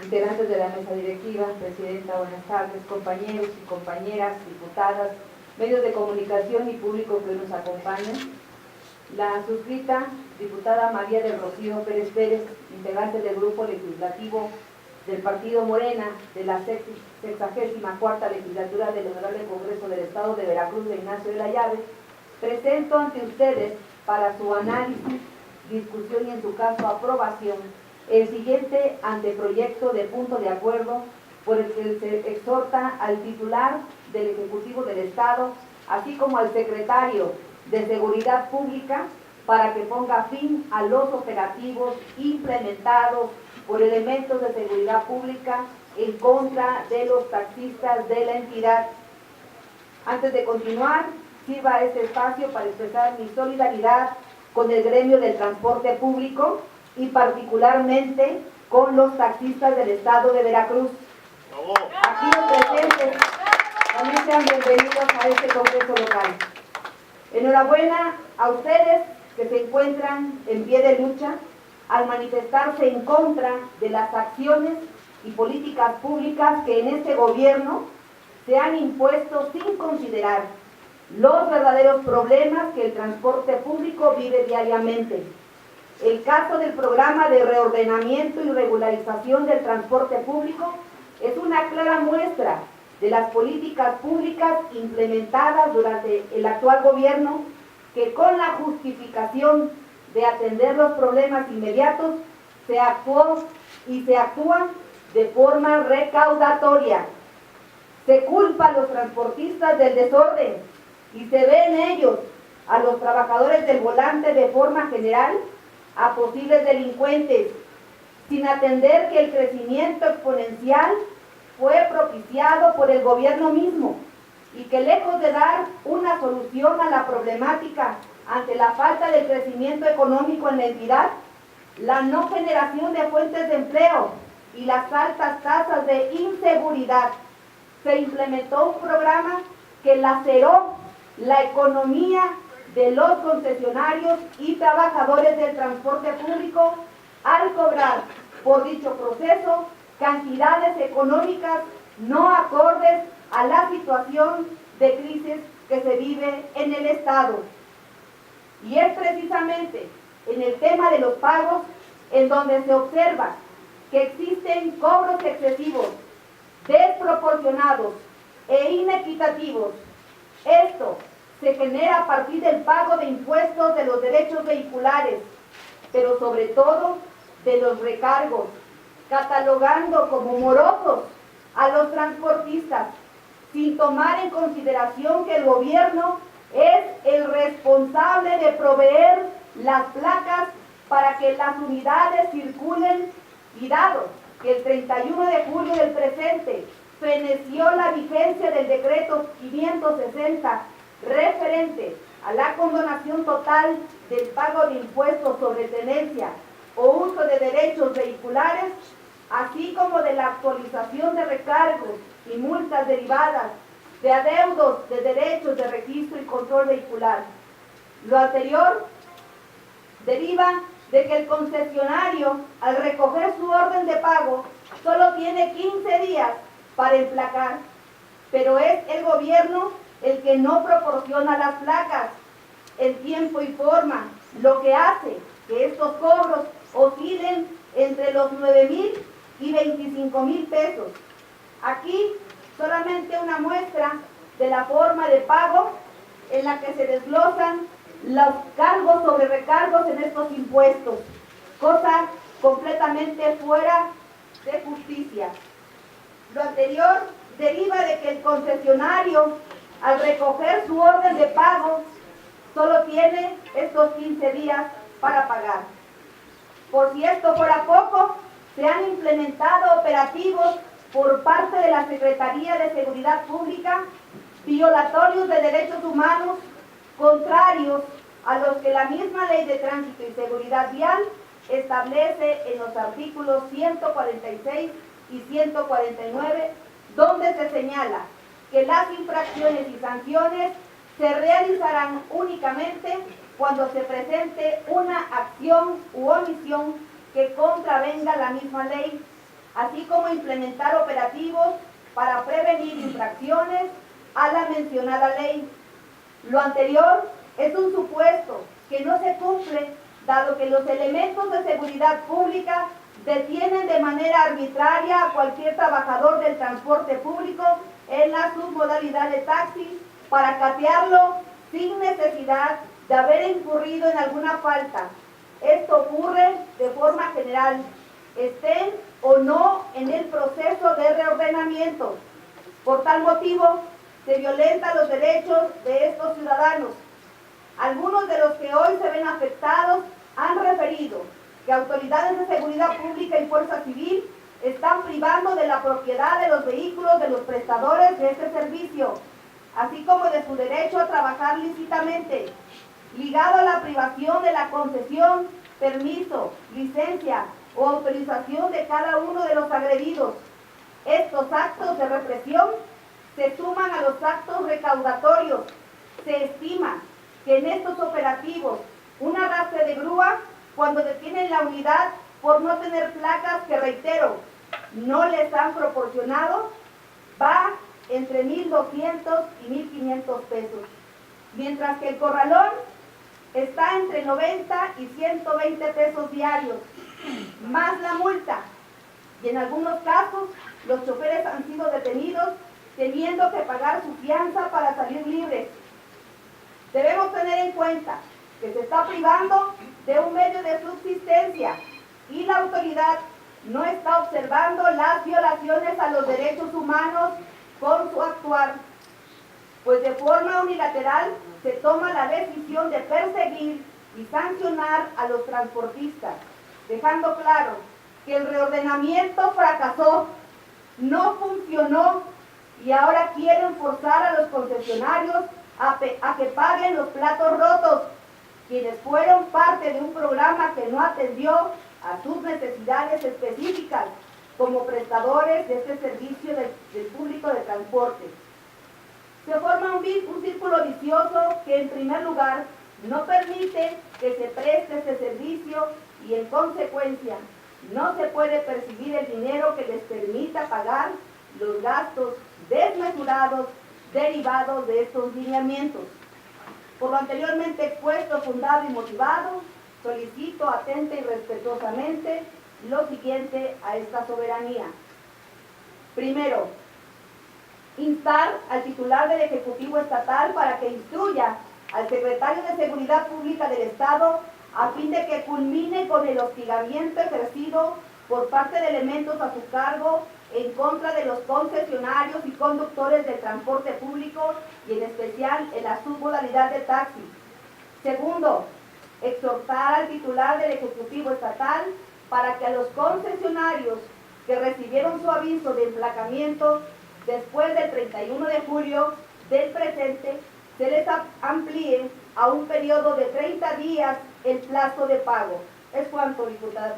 integrantes de la mesa directiva, presidenta, buenas tardes, compañeros y compañeras, diputadas, medios de comunicación y público que hoy nos acompañan. La suscrita diputada María del Rocío Pérez Pérez, integrante del grupo legislativo del Partido Morena de la 64ª legislatura del Honorable Congreso del Estado de Veracruz de Ignacio de la Llave, presento ante ustedes para su análisis, discusión y en su caso aprobación el siguiente anteproyecto de punto de acuerdo por el que se exhorta al titular del Ejecutivo del Estado, así como al secretario de Seguridad Pública, para que ponga fin a los operativos implementados por elementos de seguridad pública en contra de los taxistas de la entidad. Antes de continuar, sirva este espacio para expresar mi solidaridad con el gremio del transporte público y particularmente con los taxistas del estado de Veracruz. Aquí los presentes también sean bienvenidos a este congreso local. Enhorabuena a ustedes que se encuentran en pie de lucha al manifestarse en contra de las acciones y políticas públicas que en este gobierno se han impuesto sin considerar los verdaderos problemas que el transporte público vive diariamente. El caso del programa de reordenamiento y regularización del transporte público es una clara muestra de las políticas públicas implementadas durante el actual gobierno, que con la justificación de atender los problemas inmediatos se actuó y se actúa de forma recaudatoria. Se culpa a los transportistas del desorden y se ve en ellos a los trabajadores del volante de forma general a posibles delincuentes, sin atender que el crecimiento exponencial fue propiciado por el gobierno mismo y que lejos de dar una solución a la problemática ante la falta de crecimiento económico en la entidad, la no generación de fuentes de empleo y las altas tasas de inseguridad, se implementó un programa que laceró la economía de los concesionarios y trabajadores del transporte público al cobrar por dicho proceso cantidades económicas no acordes a la situación de crisis que se vive en el Estado. Y es precisamente en el tema de los pagos en donde se observa que existen cobros excesivos, desproporcionados e inequitativos. Esto se genera a partir del pago de impuestos de los derechos vehiculares, pero sobre todo de los recargos, catalogando como morosos a los transportistas, sin tomar en consideración que el gobierno es el responsable de proveer las placas para que las unidades circulen, y dado que el 31 de julio del presente feneció la vigencia del decreto 560 referente a la condonación total del pago de impuestos sobre tenencia o uso de derechos vehiculares, así como de la actualización de recargos y multas derivadas de adeudos de derechos de registro y control vehicular. Lo anterior deriva de que el concesionario, al recoger su orden de pago, solo tiene 15 días para emplacar, pero es el gobierno el que no proporciona las placas en tiempo y forma, lo que hace que estos cobros oscilen entre los 9,000 y 25,000 pesos. Aquí solamente una muestra de la forma de pago en la que se desglosan los cargos sobre recargos en estos impuestos, cosa completamente fuera de justicia. Lo anterior deriva de que el concesionario, al recoger su orden de pago, solo tiene estos 15 días para pagar. Por si esto fuera poco, se han implementado operativos por parte de la Secretaría de Seguridad Pública, violatorios de derechos humanos, contrarios a los que la misma Ley de Tránsito y Seguridad Vial establece en los artículos 146 y 149, donde se señala que las infracciones y sanciones se realizarán únicamente cuando se presente una acción u omisión que contravenga la misma ley. así como implementar operativos para prevenir infracciones a la mencionada ley. Lo anterior es un supuesto que no se cumple, dado que los elementos de seguridad pública detienen de manera arbitraria a cualquier trabajador del transporte público en la submodalidad de taxi para catearlo sin necesidad de haber incurrido en alguna falta. Esto ocurre de forma general, estén o no en el proceso de reordenamiento. Por tal motivo, se violentan los derechos de estos ciudadanos. Algunos de los que hoy se ven afectados han referido que autoridades de seguridad pública y fuerza civil están privando de la propiedad de los vehículos de los prestadores de este servicio, así como de su derecho a trabajar lícitamente, ligado a la privación de la concesión, permiso, licencia o autorización de cada uno de los agredidos. Estos actos de represión se suman a los actos recaudatorios. Se estima que en estos operativos un arrastre de grúa, cuando detienen la unidad por no tener placas que, reitero, no les han proporcionado, va entre 1.200 y 1.500 pesos, mientras que el corralón está entre 90 y 120 pesos diarios, más la multa. Y en algunos casos, los choferes han sido detenidos teniendo que pagar su fianza para salir libres. Debemos tener en cuenta que se está privando de un medio de subsistencia y la autoridad no está observando las violaciones a los derechos humanos con su actuar, pues de forma unilateral se toma la decisión de perseguir y sancionar a los transportistas, dejando claro que el reordenamiento fracasó, no funcionó y ahora quieren forzar a los concesionarios a que paguen los platos rotos, quienes fueron parte de un programa que no atendió a sus necesidades específicas como prestadores de este servicio del público de transporte. Se forma un círculo vicioso que, en primer lugar, no permite que se preste este servicio y, en consecuencia, no se puede percibir el dinero que les permita pagar los gastos desmesurados derivados de estos lineamientos. Por lo anteriormente expuesto, fundado y motivado, solicito atenta y respetuosamente lo siguiente a esta soberanía. Primero, instar al titular del Ejecutivo Estatal para que instruya al Secretario de Seguridad Pública del Estado a fin de que culmine con el hostigamiento ejercido por parte de elementos a su cargo en contra de los concesionarios y conductores del transporte público y en especial en la submodalidad de taxi. Segundo, exhortar al titular del Ejecutivo Estatal para que a los concesionarios que recibieron su aviso de emplacamiento después del 31 de julio del presente se les amplíe a un periodo de 30 días el plazo de pago. Es cuanto, diputada.